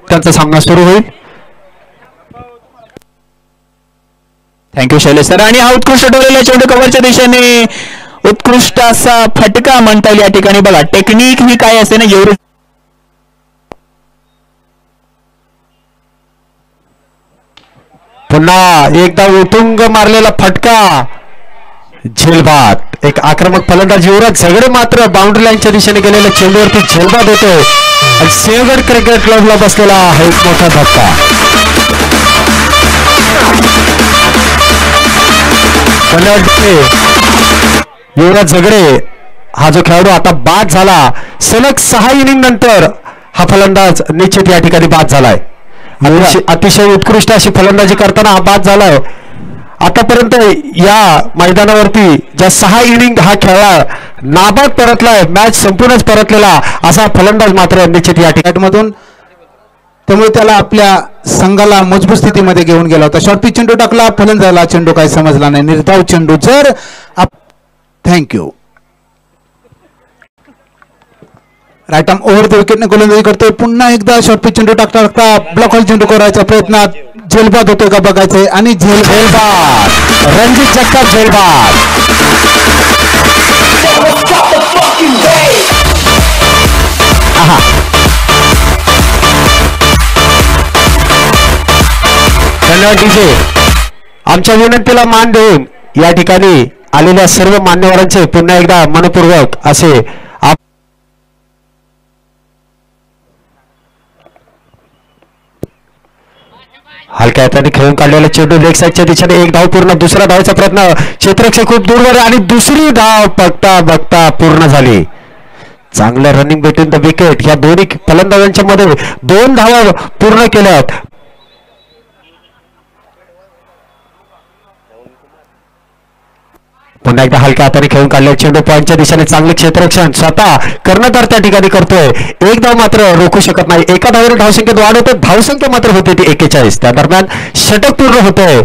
त्यांचा सामना सुरू होईल. Thank you Shailesh sir. आणि हा उत्कृष्ट डोलेला चेंडू कव्हरच्या दिशेने उत्कृष्ट असा फटका म्हणता येईल या ठिकाणी. बघा टेक्निक ही काय असते ना, एवढी पुन्हा एकदा उतुंग मारलेला फटका झेलबाद. एक आक्रमक फलंदाज युवराज झगडे मात्र बाउंड्री लाईनच्या दिशेने गेलेल्या चेंडूवरती झेलबाद होतोय आणि सिंहगड क्रिकेट क्लबला बसलेला हा एक मोठा धक्का. युवराज झगडे हा जो खेळाडू आता बाद झाला, सलग 6 इनिंग नंतर हा फलंदाज निश्चित या ठिकाणी बाद झालाय. अतिशय उत्कृष्ट अशी फलंदाजी करताना हा बाद झालाय. आतापर्यंत या मैदानावरती ज्या 6 इनिंग हा खेळला नाबाद परतलाय, मॅच संपूर्णच परतलेला असा फलंदाज मात्र निश्चित या ठिकाणी. त्यामुळे त्याला आपल्या संघाला मजबूत स्थितीमध्ये घेऊन गेला होता. शॉर्ट पिच चेंडू टाकला, फलंदाजाला चेंडू काही समजला नाही, निर्धाव चेंडू. जर thank you. Right arm over the विकेटने गोलंदाजी करतोय. पुन्हा एकदा शॉर्ट पिच चेंडू टाकता ब्लॉक हॉल चेंडू करायच्या प्रयत्नात झेलबाद होतोय का बघायचंय. आणि झेलबाद, रणजित जगताप झेलबाद. धन्यवाद डीजे. आमच्या विनंतीला मान देऊन या ठिकाणी आलेल्या सर्व मान्यवरांचे पुन्हा एकदा मनपूर्वक असे हलक्या हाताने खेळून काढलेला चेंडू लेग साईडच्या दिशेने एक धाव पूर्ण. दुसरा धावाचा प्रयत्न, क्षेत्ररक्षक खूप दूरवर आणि दुसरी धाव बघता बघता पूर्ण झाली. चांगलं रनिंग बिटवीन द विकेट. या दोन्ही फलंदाजांच्या मध्ये 2 धावा पूर्ण केल्यात. पुन्हा एकदा हलक्या हाताने खेळून काढलेला चेंडू पॉईंटच्या दिशेने चांगले क्षेत्ररक्षण स्वतः कर्णधार त्या ठिकाणी करतोय. एक धाव मात्र रोखू शकत नाही. एका धावेने धावसंख्येत वाढ होते, धावसंख्या मात्र होते ती 41. त्या दरम्यान षटक पूर्ण होतंय.